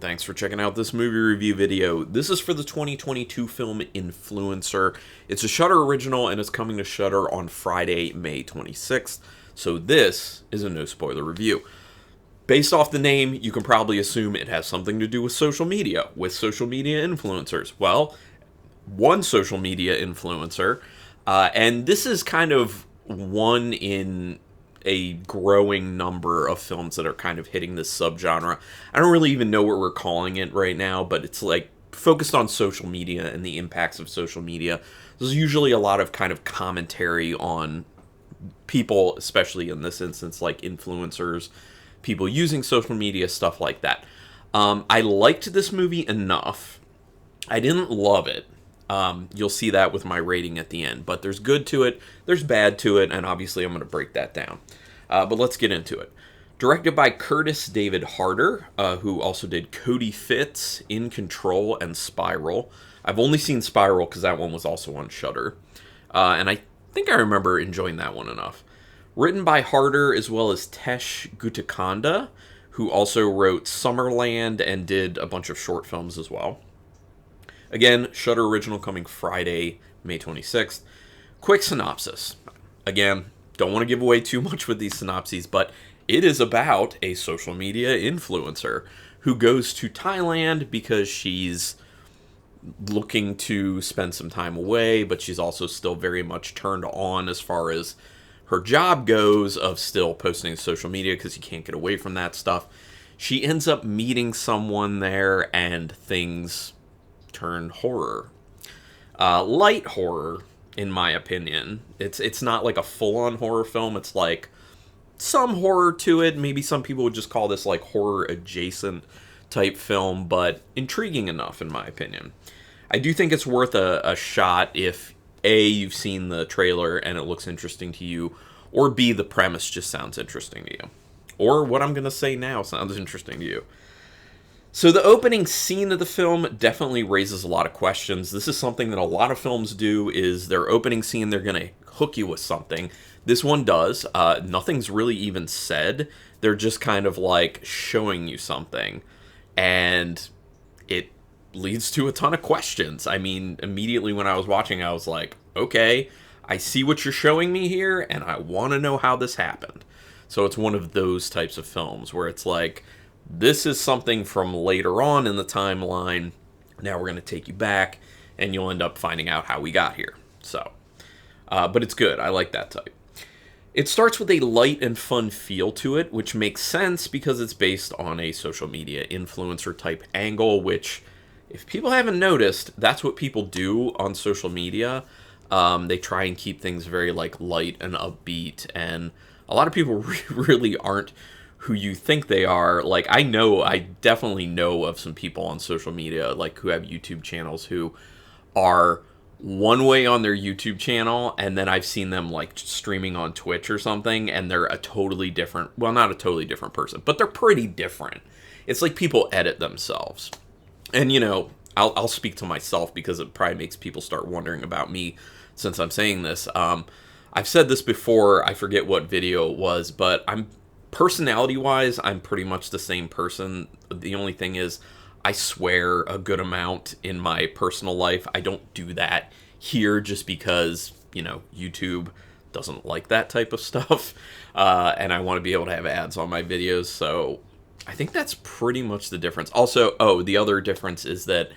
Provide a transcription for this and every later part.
Thanks for checking out this movie review video. This is for the 2022 film Influencer. It's a Shudder original and it's coming to Shudder on Friday, May 26th. So this is a no spoiler review. Based off the name, you can probably assume it has something to do with social media influencers. Well, one social media influencer, and this is kind of one in a growing number of films that are kind of hitting this subgenre. I don't really even know what we're calling it right now, but it's like focused on social media and the impacts of social media. There's usually a lot of kind of commentary on people, especially in this instance, like influencers, people using social media, stuff like that. I liked this movie enough. I didn't love it. You'll see that with my rating at the end. But there's good to it, there's bad to it, and obviously I'm going to break that down. But let's get into it. Directed by Kurtis David Harder, who also did Cody Fitz, In Control, and Spiral. I've only seen Spiral because that one was also on Shudder. And I think I remember enjoying that one enough. Written by Harder as well as Tesh Guttikonda, who also wrote Summerland and did a bunch of short films as well. Again, Shudder original coming Friday, May 26th. Quick synopsis. Again, don't want to give away too much with these synopses, but it is about a social media influencer who goes to Thailand because she's looking to spend some time away, but she's also still very much turned on as far as her job goes of still posting to social media because you can't get away from that stuff. She ends up meeting someone there and things turn horror. Light horror, in my opinion. It's not like a full-on horror film. It's like some horror to it. Maybe some people would just call this like horror adjacent type film, but intriguing enough, in my opinion. I do think it's worth a shot if A, you've seen the trailer and it looks interesting to you, or B, the premise just sounds interesting to you. Or what I'm going to say now sounds interesting to you. So the opening scene of the film definitely raises a lot of questions. This is something that a lot of films do, is their opening scene, they're going to hook you with something. This one does. Nothing's really even said. They're just kind of like showing you something. And it leads to a ton of questions. I mean, immediately when I was watching, I was like, okay, I see what you're showing me here, and I want to know how this happened. So it's one of those types of films where it's like, this is something from later on in the timeline. Now we're going to take you back, and you'll end up finding out how we got here. So, but it's good. I like that type. It starts with a light and fun feel to it, which makes sense because it's based on a social media influencer type angle, which, if people haven't noticed, that's what people do on social media. They try and keep things very like light and upbeat, and a lot of people really aren't who you think they are. Like, I definitely know of some people on social media, like, who have YouTube channels who are one way on their YouTube channel, and then I've seen them, like, streaming on Twitch or something, and they're a totally different, well, not a totally different person, but they're pretty different. It's like people edit themselves. And, you know, I'll speak to myself because it probably makes people start wondering about me since I'm saying this. I've said this before, I forget what video it was, but personality-wise, I'm pretty much the same person. The only thing is, I swear a good amount in my personal life. I don't do that here just because, you know, YouTube doesn't like that type of stuff. And I want to be able to have ads on my videos, so I think that's pretty much the difference. Also, the other difference is that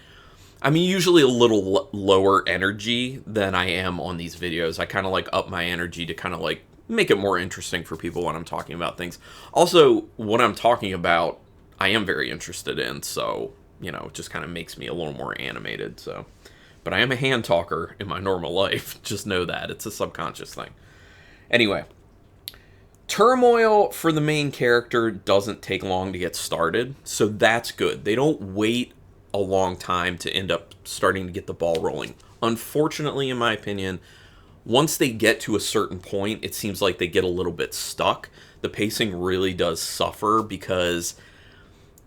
I'm usually a little lower energy than I am on these videos. I kind of like up my energy to kind of like make it more interesting for people when I'm talking about things. Also, what I'm talking about, I am very interested in, so, you know, it just kind of makes me a little more animated, so. But I am a hand talker in my normal life. Just know that. It's a subconscious thing. Anyway, turmoil for the main character doesn't take long to get started, so that's good. They don't wait a long time to end up starting to get the ball rolling. Unfortunately, in my opinion, once they get to a certain point, it seems like they get a little bit stuck. The pacing really does suffer because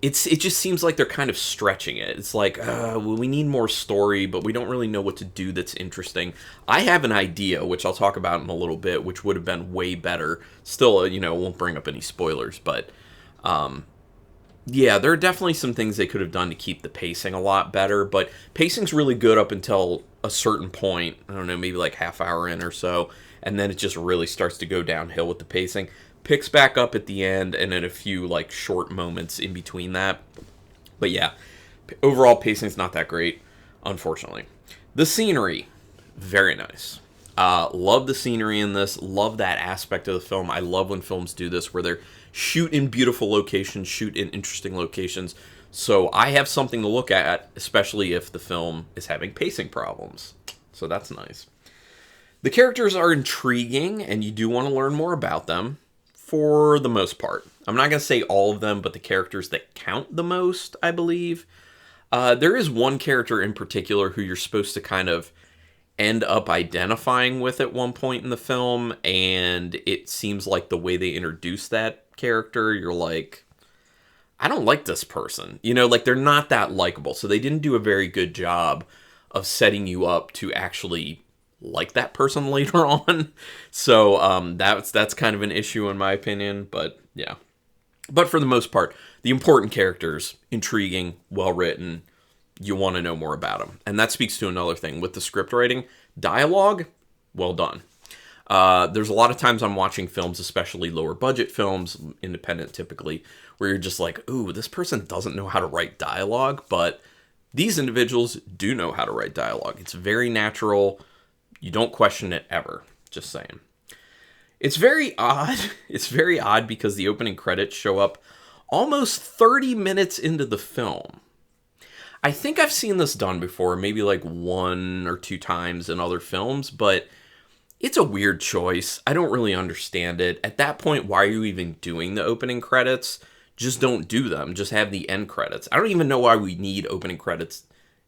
it just seems like they're kind of stretching it. It's like, well, we need more story, but we don't really know what to do that's interesting. I have an idea, which I'll talk about in a little bit, which would have been way better. Still, you know, won't bring up any spoilers, but Yeah, there are definitely some things they could have done to keep the pacing a lot better, but pacing's really good up until a certain point. I don't know, maybe like half hour in or so, and then it just really starts to go downhill with the pacing. Picks back up at the end, and in a few like short moments in between that. But yeah, overall pacing's not that great, unfortunately. The scenery, very nice. Love the scenery in this. Love that aspect of the film. I love when films do this, where they're shoot in beautiful locations, shoot in interesting locations. So I have something to look at, especially if the film is having pacing problems. So that's nice. The characters are intriguing, and you do want to learn more about them for the most part. I'm not going to say all of them, but the characters that count the most, I believe. There is one character in particular who you're supposed to kind of end up identifying with at one point in the film, and it seems like the way they introduce that character, you're like, I don't like this person. You know, like they're not that likable. So they didn't do a very good job of setting you up to actually like that person later on. So that's kind of an issue in my opinion, but yeah. But for the most part, the important characters, intriguing, well written, you want to know more about them. And that speaks to another thing. With the script writing, dialogue, well done. There's a lot of times I'm watching films, especially lower budget films, independent typically, where you're just like, ooh, this person doesn't know how to write dialogue, but these individuals do know how to write dialogue. It's very natural. You don't question it ever. Just saying. It's very odd. It's very odd because the opening credits show up almost 30 minutes into the film. I think I've seen this done before, maybe like 1 or 2 times in other films, but it's a weird choice. I don't really understand it. At that point, why are you even doing the opening credits? Just don't do them. Just have the end credits. I don't even know why we need opening credits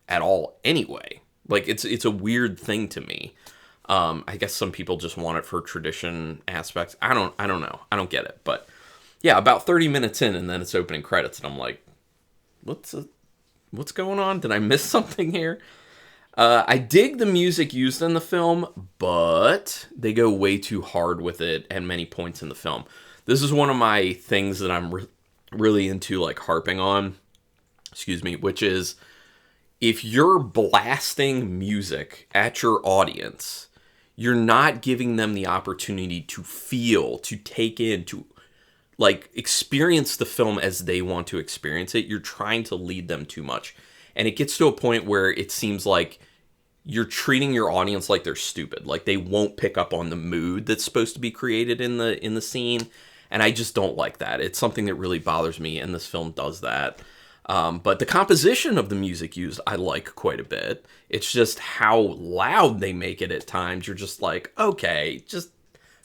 at all anyway. Like, it's a weird thing to me. I guess some people just want it for tradition aspects. I don't know. I don't get it. But yeah, about 30 minutes in, and then it's opening credits, and I'm like, what's going on? Did I miss something here? I dig the music used in the film, but they go way too hard with it at many points in the film. This is one of my things that I'm really into, like, harping on, which is if you're blasting music at your audience, you're not giving them the opportunity to feel, to take in, to like experience the film as they want to experience it. You're trying to lead them too much. And it gets to a point where it seems like you're treating your audience like they're stupid. Like they won't pick up on the mood that's supposed to be created in the scene. And I just don't like that. It's something that really bothers me, and this film does that. But the composition of the music used, I like quite a bit. It's just how loud they make it at times. You're just like, okay, just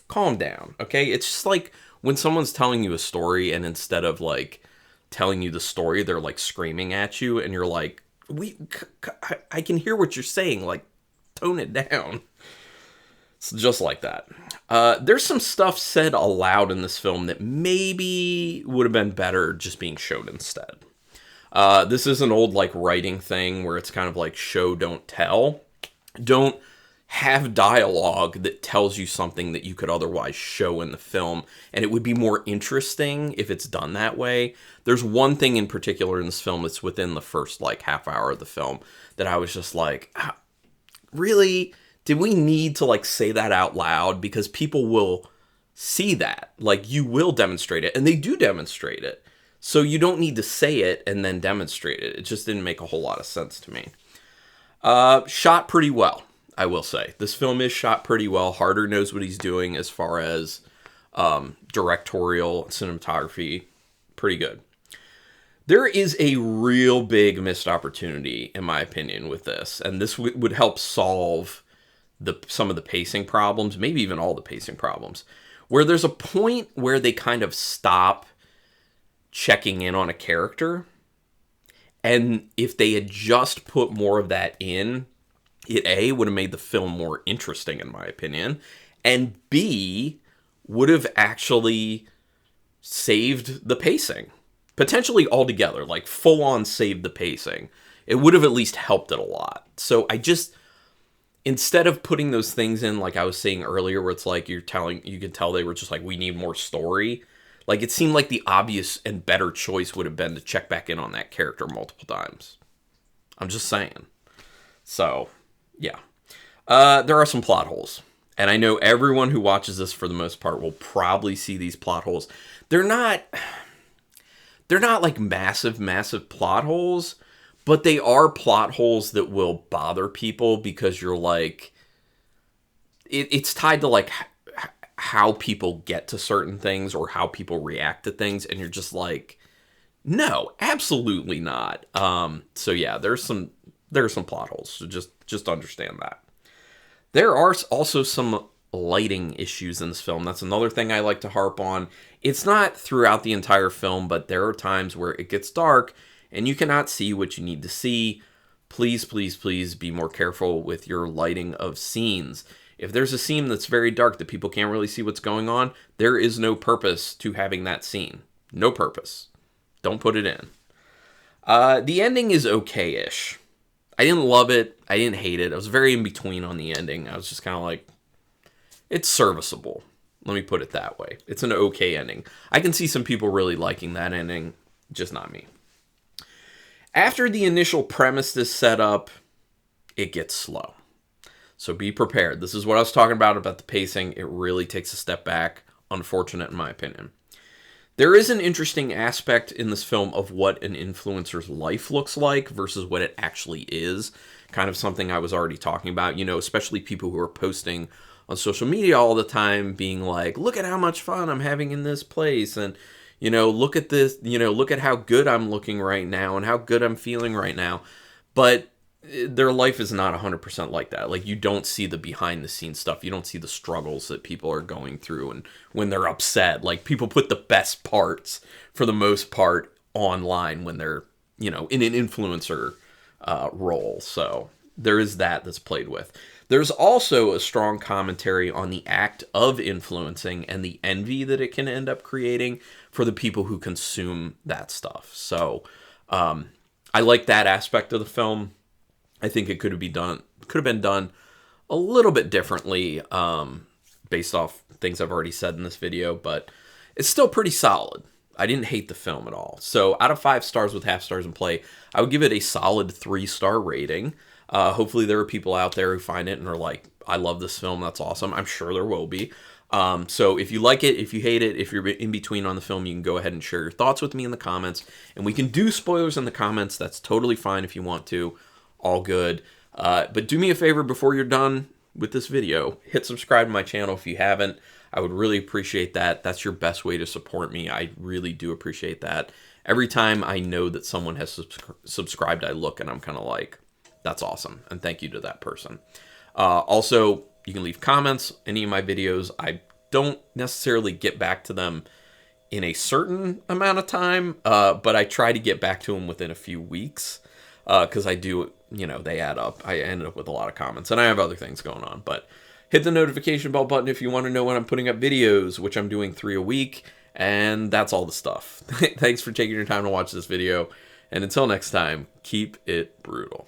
calm down, okay? It's just like when someone's telling you a story, and instead of like telling you the story, they're like screaming at you, and you're like, I can hear what you're saying, like, tone it down. It's just like that. There's some stuff said aloud in this film that maybe would have been better just being showed instead. This is an old like writing thing where it's kind of like show, don't tell. Don't have dialogue that tells you something that you could otherwise show in the film, and it would be more interesting if it's done that way. There's one thing in particular in this film that's within the first like half hour of the film that I was just like, really? Did we need to like say that out loud? Because people will see that. Like, you will demonstrate it, and they do demonstrate it. So you don't need to say it and then demonstrate it. It just didn't make a whole lot of sense to me. Shot pretty well, I will say. This film is shot pretty well. Harder knows what he's doing as far as directorial cinematography. Pretty good. There is a real big missed opportunity, in my opinion, with this. And this would help solve some of the pacing problems, maybe even all the pacing problems, where there's a point where they kind of stop checking in on a character, and if they had just put more of that in, it A, would have made the film more interesting, in my opinion, and B, would have actually saved the pacing, potentially altogether, like full on saved the pacing. It would have at least helped it a lot. So I just, instead of putting those things in, like I was saying earlier, where it's like you can tell they were just like, we need more story. Like, it seemed like the obvious and better choice would have been to check back in on that character multiple times. I'm just saying. So, yeah. There are some plot holes. And I know everyone who watches this, for the most part, will probably see these plot holes. They're not like massive plot holes, but they are plot holes that will bother people because you're like, it's tied to like how people get to certain things or how people react to things, and you're just like, no, absolutely not. So yeah, there's some plot holes. So just understand that. There are also some lighting issues in this film. That's another thing I like to harp on. It's not throughout the entire film, but there are times where it gets dark and you cannot see what you need to see. Please, please, please be more careful with your lighting of scenes. If there's a scene that's very dark that people can't really see what's going on, there is no purpose to having that scene. No purpose. Don't put it in. The ending is okay-ish. I didn't love it. I didn't hate it. I was very in between on the ending. I was just kind of like, it's serviceable. Let me put it that way. It's an okay ending. I can see some people really liking that ending, just not me. After the initial premise is set up, it gets slow. So be prepared. This is what I was talking about the pacing. It really takes a step back. Unfortunate, in my opinion. There is an interesting aspect in this film of what an influencer's life looks like versus what it actually is. Kind of something I was already talking about, you know, especially people who are posting on social media all the time being like, look at how much fun I'm having in this place. And, you know, look at this, you know, look at how good I'm looking right now and how good I'm feeling right now. But their life is not 100% like that. Like, you don't see the behind the scenes stuff. You don't see the struggles that people are going through and when they're upset. Like, people put the best parts, for the most part, online when they're, you know, in an influencer role. So there is that's played with. There's also a strong commentary on the act of influencing and the envy that it can end up creating for the people who consume that stuff. So I like that aspect of the film. I think it could have been done a little bit differently based off things I've already said in this video, but it's still pretty solid. I didn't hate the film at all. So out of 5 stars with half stars in play, I would give it a solid 3-star rating. Hopefully there are people out there who find it and are like, I love this film, that's awesome. I'm sure there will be. So if you like it, if you hate it, if you're in between on the film, you can go ahead and share your thoughts with me in the comments. And we can do spoilers in the comments. That's totally fine if you want to. All good. But do me a favor before you're done with this video. Hit subscribe to my channel if you haven't. I would really appreciate that. That's your best way to support me. I really do appreciate that. Every time I know that someone has subscribed, I look and I'm kind of like, that's awesome. And thank you to that person. Also, you can leave comments. Any of my videos, I don't necessarily get back to them in a certain amount of time, but I try to get back to them within a few weeks. Because I do, you know, they add up. I ended up with a lot of comments, and I have other things going on. But hit the notification bell button if you want to know when I'm putting up videos, which I'm doing 3 a week. And that's all the stuff. Thanks for taking your time to watch this video. And until next time, keep it brutal.